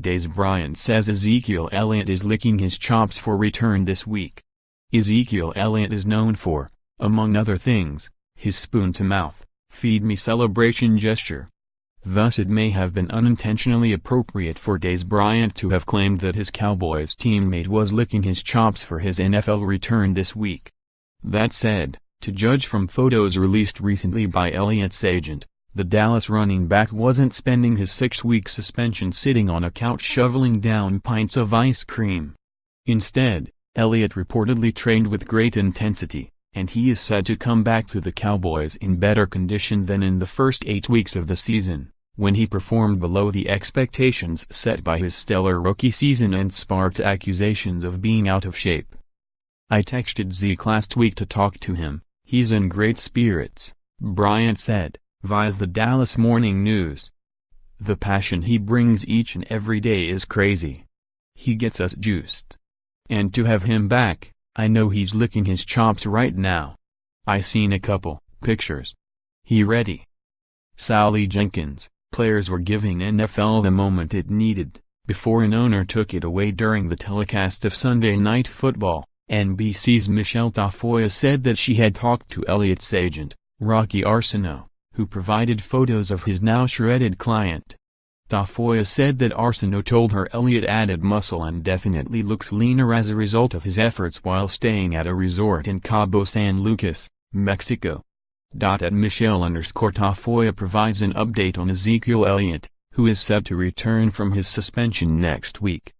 Dez Bryant says Ezekiel Elliott is licking his chops for return this week. Ezekiel Elliott is known for, among other things, his spoon-to-mouth, feed-me celebration gesture. Thus it may have been unintentionally appropriate for Dez Bryant to have claimed that his Cowboys teammate was licking his chops for his NFL return this week. That said, to judge from photos released recently by Elliott's agent, the Dallas running back wasn't spending his 6-week suspension sitting on a couch shoveling down pints of ice cream. Instead, Elliott reportedly trained with great intensity, and he is said to come back to the Cowboys in better condition than in the first 8 weeks of the season, when he performed below the expectations set by his stellar rookie season and sparked accusations of being out of shape. "I texted Zeke last week to talk to him, he's in great spirits," Bryant said, via the Dallas Morning News. "The passion he brings each and every day is crazy. He gets us juiced. And to have him back, I know he's licking his chops right now. I seen a couple pictures. He ready." Sally Jenkins, players were giving NFL the moment it needed, before an owner took it away during the telecast of Sunday Night Football. NBC's Michelle Tafoya said that she had talked to Elliott's agent, Rocky Arsenault, who provided photos of his now shredded client. Tafoya said that Arsenault told her Elliott added muscle and definitely looks leaner as a result of his efforts while staying at a resort in Cabo San Lucas, Mexico. At Michelle_Tafoya provides an update on Ezekiel Elliott, who is set to return from his suspension next week.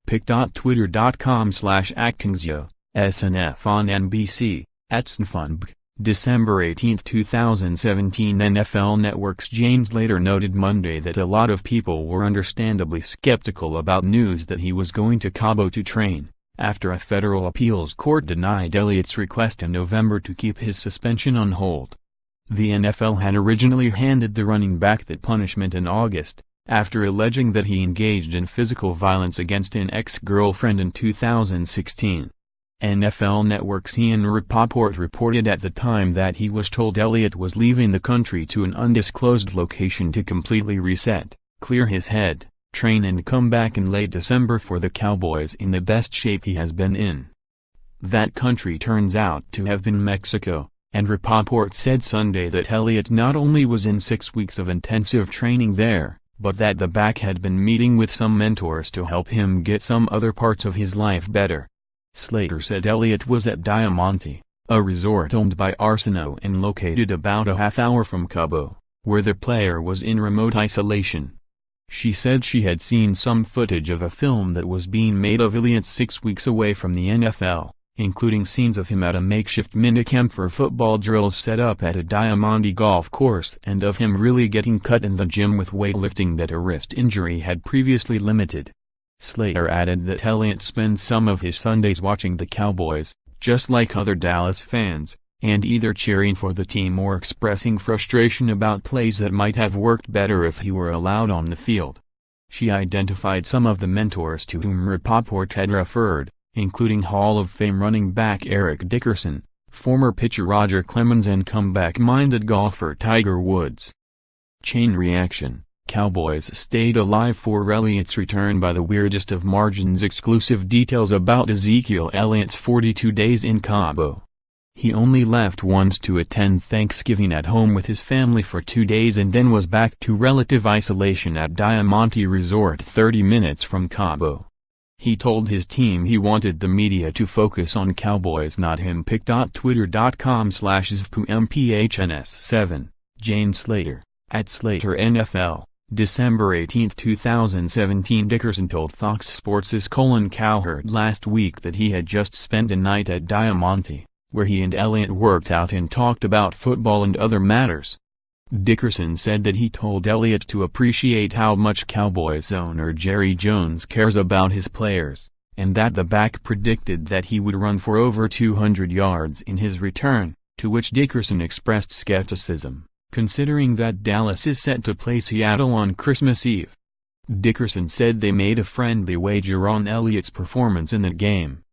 pic.twitter.com/accusations, SNF on NBC, @snfunb. December 18, 2017. NFL Network's James Slater noted Monday that a lot of people were understandably skeptical about news that he was going to Cabo to train, after a federal appeals court denied Elliott's request in November to keep his suspension on hold. The NFL had originally handed the running back that punishment in August, after alleging that he engaged in physical violence against an ex-girlfriend in 2016. NFL Network's Ian Rapoport reported at the time that he was told Elliott was leaving the country to an undisclosed location to completely reset, clear his head, train and come back in late December for the Cowboys in the best shape he has been in. That country turns out to have been Mexico, and Rapoport said Sunday that Elliott not only was in 6 weeks of intensive training there, but that the back had been meeting with some mentors to help him get some other parts of his life better. Slater said Elliott was at Diamante, a resort owned by Arsenault and located about a half-hour from Cabo, where the player was in remote isolation. She said she had seen some footage of a film that was being made of Elliott 6 weeks away from the NFL, including scenes of him at a makeshift minicamp for football drills set up at a Diamante golf course and of him really getting cut in the gym with weightlifting that a wrist injury had previously limited. Slater added that Elliott spends some of his Sundays watching the Cowboys, just like other Dallas fans, and either cheering for the team or expressing frustration about plays that might have worked better if he were allowed on the field. She identified some of the mentors to whom Rapoport had referred, including Hall of Fame running back Eric Dickerson, former pitcher Roger Clemens and comeback-minded golfer Tiger Woods. Chain reaction: Cowboys stayed alive for Elliott's return by the weirdest of margins. Exclusive details about Ezekiel Elliott's 42 days in Cabo. He only left once to attend Thanksgiving at home with his family for 2 days and then was back to relative isolation at Diamante Resort 30 minutes from Cabo. He told his team he wanted the media to focus on Cowboys, not him. pic.twitter.com/zpMPHNS7, Jane Slater, @SlaterNFL. December 18, 2017. Dickerson told Fox Sports' Colin Cowherd last week that he had just spent a night at Diamante, where he and Elliott worked out and talked about football and other matters. Dickerson said that he told Elliott to appreciate how much Cowboys owner Jerry Jones cares about his players, and that the back predicted that he would run for over 200 yards in his return, to which Dickerson expressed skepticism, considering that Dallas is set to play Seattle on Christmas Eve. Dickerson said they made a friendly wager on Elliott's performance in that game.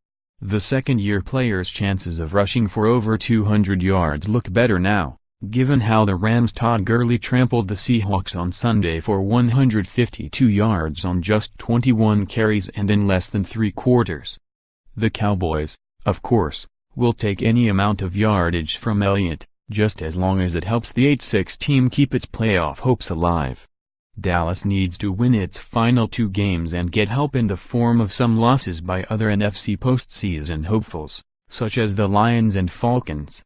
The second-year player's chances of rushing for over 200 yards look better now, given how the Rams' Todd Gurley trampled the Seahawks on Sunday for 152 yards on just 21 carries and in less than 3 quarters. The Cowboys, of course, will take any amount of yardage from Elliott, just as long as it helps the 8-6 team keep its playoff hopes alive. Dallas needs to win its final 2 games and get help in the form of some losses by other NFC postseason hopefuls, such as the Lions and Falcons.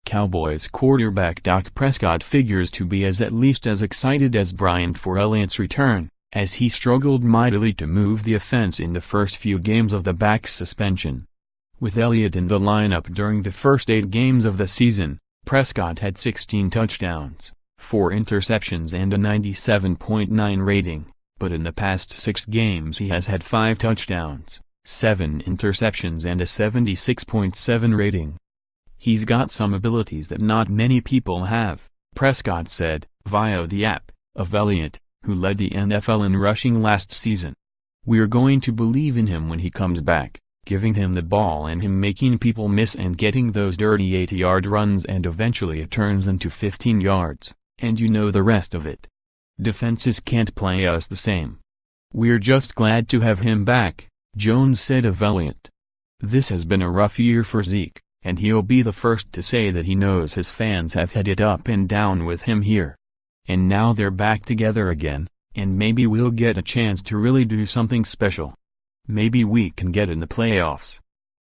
Cowboys quarterback Dak Prescott figures to be at least as excited as Bryant for Elliott's return, as he struggled mightily to move the offense in the first few games of the back's suspension. With Elliott in the lineup during the first 8 games of the season, Prescott had 16 touchdowns, 4 interceptions and a 97.9 rating, but in the past 6 games he has had 5 touchdowns, 7 interceptions and a 76.7 rating. "He's got some abilities that not many people have," Prescott said, via the app, of Elliott, who led the NFL in rushing last season. "We're going to believe in him when he comes back, giving him the ball and him making people miss and getting those dirty 80-yard runs, and eventually it turns into 15 yards, and you know the rest of it. Defenses can't play us the same. We're just glad to have him back," Jones said of Elliott. "This has been a rough year for Zeke, and he'll be the first to say that he knows his fans have had it up and down with him here. And now they're back together again, and maybe we'll get a chance to really do something special. Maybe we can get in the playoffs."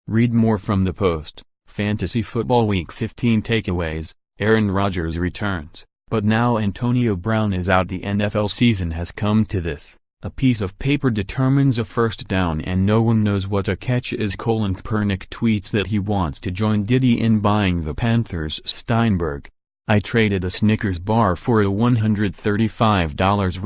Read more from the Post. Fantasy Football Week 15 takeaways. Aaron Rodgers returns, but now Antonio Brown is out. The NFL season has come to this. A piece of paper determines a first down and no one knows what a catch is. Kaepernick tweets that he wants to join Diddy in buying the Panthers. Steinberg: "I traded a Snickers bar for a $135